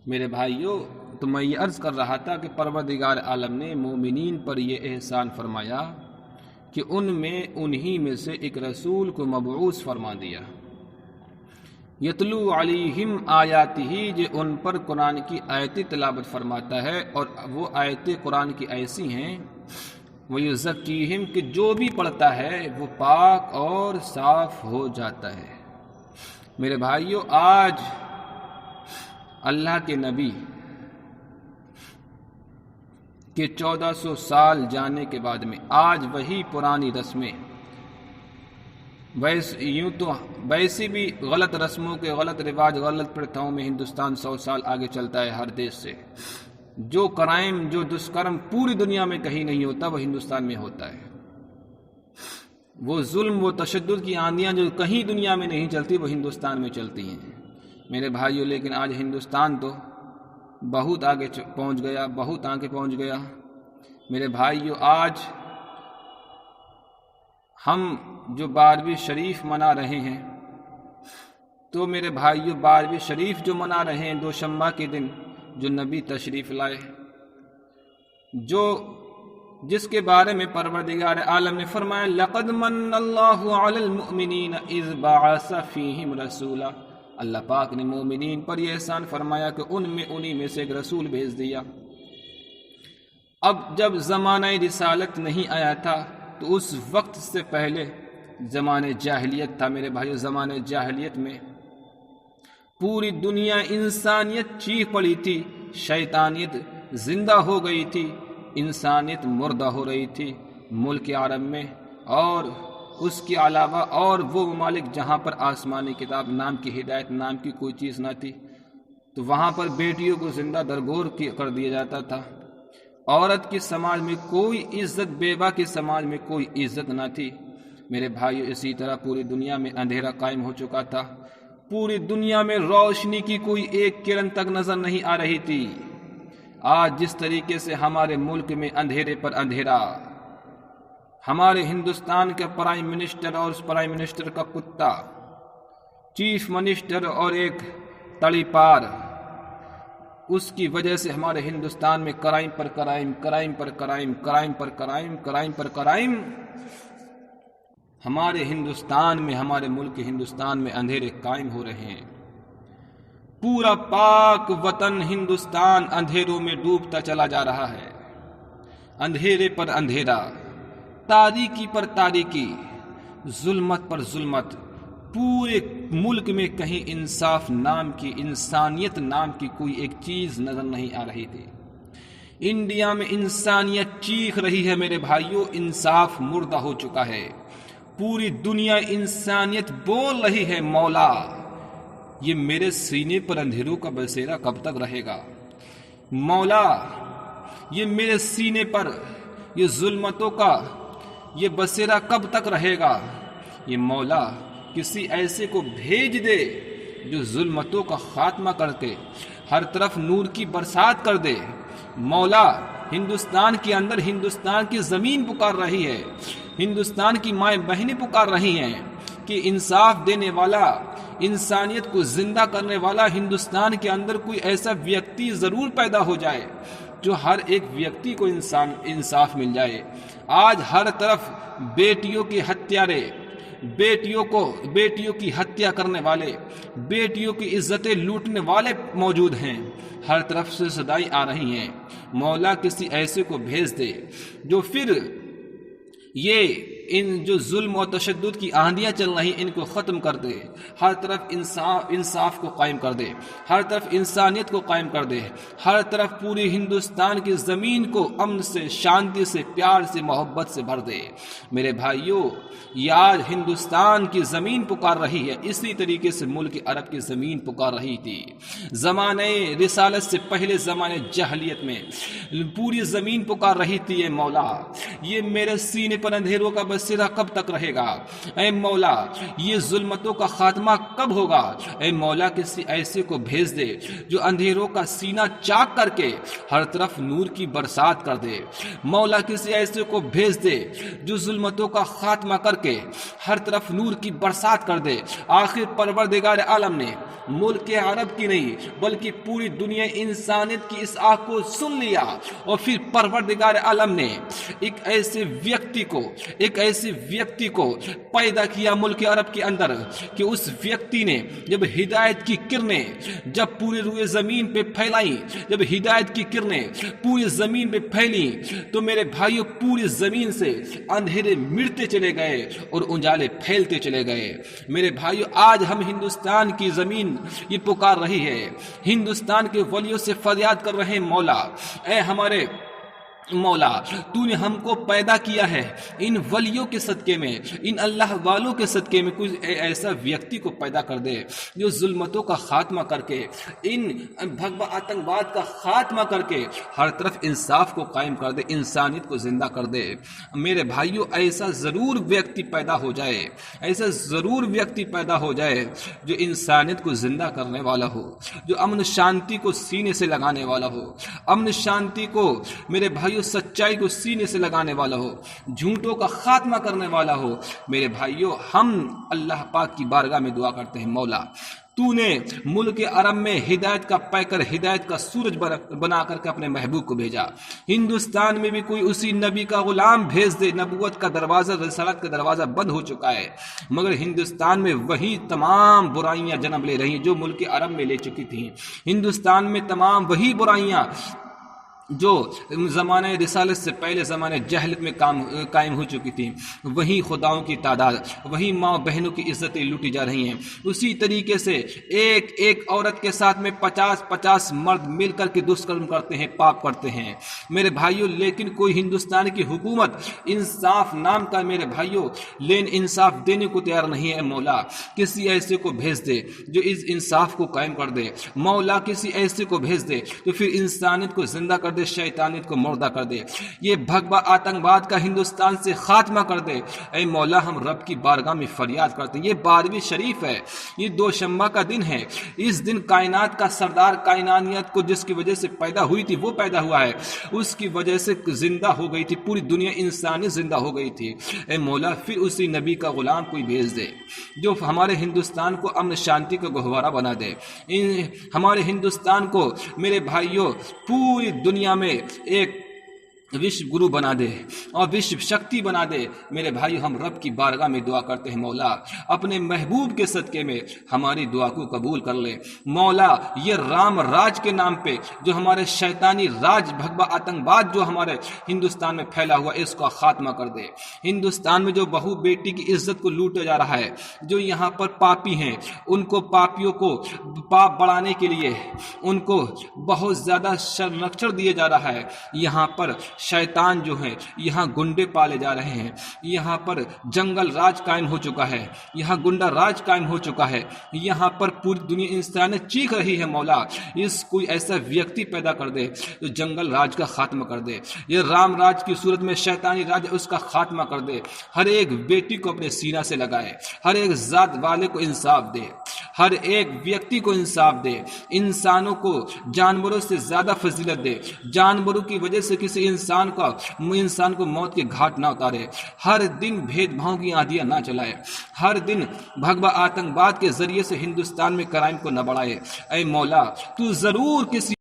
میرے بھائیوں، تو میں یہ عرض کر رہا تھا کہ پروردگار عالم نے مومنین پر یہ احسان فرمایا کہ انہی میں سے ایک رسول کو مبعوث فرما دیا، یتلو علیہم آیاتہ، جو ان پر قرآن کی آیتیں تلاوت فرماتا ہے، اور وہ آیتیں قرآن کی ایسی ہیں وَيُزَكِّيهِمْ، کہ جو بھی پڑھتا ہے وہ پاک اور صاف ہو جاتا ہے۔ میرے بھائیوں، آج اللہ کے نبی کے 1400 سال جانے کے بعد میں آج وہی پرانی رسمیں، ویسی بھی غلط رسموں کے، غلط رواج، غلط پرتھاؤں میں ہندوستان 100 سال آگے چلتا ہے ہر دیش سے۔ جو کرائم، جو دشکرم پوری دنیا میں کہیں نہیں ہوتا وہ ہندوستان میں ہوتا ہے۔ وہ ظلم، وہ تشدد کی آندیاں جو کہیں دنیا میں نہیں چلتی وہ ہندوستان میں چلتی ہیں میرے بھائیوں۔ لیکن آج ہندوستان تو بہت آگے پہنچ گیا، بہت آگے پہنچ گیا میرے بھائیوں۔ آج ہم جو 12ویں شریف منا رہے ہیں، تو میرے بھائیوں 12ویں شریف جو منا رہے ہیں دوشمبہ کے دن، جو نبی تشریف لائے، جس کے بارے میں پروردگار عالم نے فرمایا لَقَدْ مَنَّ اللَّهُ عَلَى الْمُؤْمِنِينَ إِذْ بَعَثَ فِيهِمْ رَسُولًا، اللہ پاک نے مومنین پر یہ احسان فرمایا کہ انہی میں سے ایک رسول بھیج دیا۔ اب جب زمانہ رسالت نہیں آیا تھا تو اس وقت سے پہلے زمانہ جاہلیت تھا میرے بھائیو۔ زمانہ جاہلیت میں پوری دنیا، انسانیت چیخ پڑی تھی، شیطانیت زندہ ہو گئی تھی، انسانیت مردہ ہو رہی تھی ملک عرب میں، اور اس کے علاوہ اور وہ ممالک جہاں پر آسمانی کتاب نام کی، ہدایت نام کی کوئی چیز نہ تھی، تو وہاں پر بیٹیوں کو زندہ درگور کر دیا جاتا تھا۔ عورت کی سماج میں کوئی عزت، بیوہ کے سماج میں کوئی عزت نہ تھی میرے بھائیو۔ اسی طرح پوری دنیا میں اندھیرا قائم ہو چکا تھا، پوری دنیا میں روشنی کی کوئی ایک کرن تک نظر نہیں آ رہی تھی۔ آج جس طریقے سے ہمارے ملک میں اندھیرے پر اندھیرا، ہمارے ہندوستان کا پرائم منسٹر اور اس پرائم منسٹر کا کتا، چیف منسٹر اور ایک تڑی پار، اس کی وجہ سے ہمارے ہندوستان میں کرائم پر کرائم، کرائم پر کرائم، کرائم پر کرائم، کرائم پر کرائم، ہمارے ہندوستان میں، ہمارے ملک ہندوستان میں اندھیرے قائم ہو رہے ہیں۔ پورا پاک وطن ہندوستان اندھیروں میں ڈوبتا چلا جا رہا ہے، اندھیرے پر اندھیرا، تاریکی پر تاریکی، ظلمت پر ظلمت۔ پورے ملک میں کہیں انصاف نام کی، انسانیت نام کی کوئی ایک چیز نظر نہیں آ رہی تھی۔ انڈیا میں انسانیت چیخ رہی ہے میرے بھائیوں، انصاف مردہ ہو چکا ہے۔ پوری دنیا انسانیت بول رہی ہے مولا یہ میرے سینے پر اندھیروں کا بسیرا کب تک رہے گا، مولا یہ میرے سینے پر یہ ظلمتوں کا یہ بسیرا کب تک رہے گا۔ یہ مولا کسی ایسے کو بھیج دے جو ظلمتوں کا خاتمہ کر کے ہر طرف نور کی برسات کر دے۔ مولا ہندوستان کے اندر، ہندوستان کی زمین پکار رہی ہے، ہندوستان کی مائیں بہنیں پکار رہی ہیں کہ انصاف دینے والا، انسانیت کو زندہ کرنے والا ہندوستان کے اندر کوئی ایسا ویکتی ضرور پیدا ہو جائے جو ہر ایک ویکتی کو انصاف مل جائے۔ آج ہر طرف بیٹیوں کے ہتھیارے، بیٹیوں کی ہتیا کرنے والے، بیٹیوں کی عزتیں لوٹنے والے موجود ہیں، ہر طرف سے صدائیں آ رہی ہیں۔ مولا کسی ایسے کو بھیج دے جو پھر ان جو ظلم و تشدد کی آندیاں چل رہی ان کو ختم کر دے، ہر طرف انصاف کو قائم کر دے، ہر طرف انسانیت کو قائم کر دے، ہر طرف پوری ہندوستان کی زمین کو امن سے، شانتی سے، پیار سے، محبت سے بھر دے۔ میرے بھائیوں، یہ آج ہندوستان کی زمین پکار رہی ہے، اسی طریقے سے ملک عرب کی زمین پکار رہی تھی۔ زمانے رسالت سے پہلے زمانے جاہلیت میں پوری زمین پکار رہی تھی، یہ مولا یہ میرے سینے پر اندھیروں کا متبصرہ کب تک رہے گا؟ اے مولا یہ ظلمتوں کا خاتمہ کب ہوگا؟ اے مولا کسی ایسے کو بھیج دے جو اندھیروں کا سینہ چاک کر کے ہر طرف نور کی برسات کر دے۔ مولا کسی ایسے کو بھیج دے جو ظلمتوں کا خاتمہ کر کے ہر طرف نور کی برسات کر دے۔ آخر پروردگار عالم نے ملک عرب کی نہیں بلکہ پوری دنیا انسانیت کی اس آہ کو سن لیا، اور پھر پروردگار عالم نے ایک ایسے ویکتی کو پیدا کیا ملک عرب کے اندر کہ اس ویکتی نے جب ہدایت کی کرنیں جب پورے روئے زمین پہ پھیلائیں، جب ہدایت کی کرنیں پوری زمین پہ پھیلی تو میرے بھائیوں پوری زمین سے اندھیرے مٹتے چلے گئے اور اجالے پھیلتے چلے گئے۔ میرے بھائیوں آج ہم ہندوستان کی زمین یہ پکار رہی ہے، ہندوستان کے ولیوں سے فریاد کر رہے ہیں، مولا اے ہمارے مولا تو نے ہم کو پیدا کیا ہے، ان ولیوں کے صدقے میں، ان اللہ والوں کے صدقے میں کوئی ایسا ویکتی کو پیدا کر دے جو ظلمتوں کا خاتمہ کر کے، ان بھگوا آتنکواد کا خاتمہ کر کے ہر طرف انصاف کو قائم کر دے، انسانیت کو زندہ کر دے۔ میرے بھائیوں ایسا ضرور ویکتی پیدا ہو جائے، ایسا ضرور ویکتی پیدا ہو جائے جو انسانیت کو زندہ کرنے والا ہو، جو امن شانتی کو سینے سے لگانے والا ہو، امن شانتی کو میرے بھائی سچائی کو سینے سے لگانے والا ہو، جھوٹوں کا خاتمہ کرنے والا ہو۔ میرے بھائیوں ہم اللہ پاک کی بارگاہ میں دعا کرتے ہیں، مولا تو نے ملک عرب میں ہدایت کا پیکر، ہدایت کا سورج بنا کر کے اپنے محبوب کو بھیجا، ہندوستان میں بھی کوئی اسی نبی کا غلام بھیج دے۔ نبوت کا دروازہ، رسالت کا دروازہ بند ہو چکا ہے، مگر ہندوستان میں وہی تمام برائیاں جنم لے رہی ہیں جو ملک عرب میں لے چکی تھیں۔ ہندوستان میں تمام وہی برائیاں جو زمانہ رسالت سے پہلے زمانہ جہلت میں قائم ہو چکی تھی، وہی خداؤں کی تعداد، وہی ماں بہنوں کی عزتیں لوٹی جا رہی ہیں۔ اسی طریقے سے ایک عورت کے ساتھ میں 50 مرد مل کر کے دشکرم کرتے ہیں، پاپ کرتے ہیں میرے بھائیوں۔ لیکن کوئی ہندوستان کی حکومت انصاف نام کا میرے بھائیوں لین انصاف دینے کو تیار نہیں ہے۔ مولا کسی ایسے کو بھیج دے جو اس انصاف کو قائم کر دے، مولا کسی ایسے کو بھیج دے تو پھر انسانیت کو زندہ کر دے، شیطانیت کو مردہ کر دے، یہ بھگوا آتنکواد کا ہندوستان سے خاتمہ کر دے۔ اے مولا ہم رب کی بارگاہ میں فریاد کرتے ہیں۔ یہ 12ویں شریف ہے، یہ دوشنبہ کا دن ہے، اس دن کائنات کا سردار کائنانیت کو جس کی وجہ سے پیدا ہوئی تھی وہ پیدا ہوا ہے، اس کی وجہ سے زندہ ہو گئی تھی پوری دنیا، انسانی زندہ ہو گئی تھی۔ اے مولا پھر اسی نبی کا غلام کوئی بھیج دے جو ہمارے ہندوستان کو امن شانتی کا گہوارہ بنا دے، ہمارے ہندوستان کو میرے بھائیوں پوری دنیا میں ایک وشو گرو بنا دے اور وشو شکتی بنا دے۔ میرے بھائی ہم رب کی بارگاہ میں دعا کرتے ہیں، مولا اپنے محبوب کے صدقے میں ہماری دعا کو قبول کر لے۔ مولا یہ رام راج کے نام پہ جو ہمارے شیطانی راج بھگوا آتنکواد جو ہمارے ہندوستان میں پھیلا ہوا اس کا خاتمہ کر دے۔ ہندوستان میں جو بہو بیٹی کی عزت کو لوٹا جا رہا ہے، جو یہاں پر پاپی ہیں ان کو پاپیوں کو پاپ بڑھانے کے لیے ان کو بہت زیادہ شرمکچر دیے جا رہا ہے، یہاں پر شیطان جو ہیں، یہاں گنڈے پالے جا رہے ہیں، یہاں پر جنگل راج قائم ہو چکا ہے، یہاں گنڈا راج قائم ہو چکا ہے، یہاں پر پوری دنیا انسانیت چیخ رہی ہے۔ مولا اس کوئی ایسا ویکتی پیدا کر دے جو جنگل راج کا خاتمہ کر دے، یہ رام راج کی صورت میں شیطانی راج اس کا خاتمہ کر دے، ہر ایک بیٹی کو اپنے سینہ سے لگائے، ہر ایک ذات والے کو انصاف دے، ہر ایک ویکتی کو انصاف دے، انسانوں کو جانوروں سے زیادہ فضیلت دے، جانوروں کی وجہ سے کسی انسان کو موت کے گھاٹ نہ اتارے، ہر دن بھید بھاؤ کی آندیاں نہ چلائے، ہر دن بھگوا آتنکواد کے ذریعے سے ہندوستان میں کرائم کو نہ بڑھائے۔ اے مولا تو ضرور کسی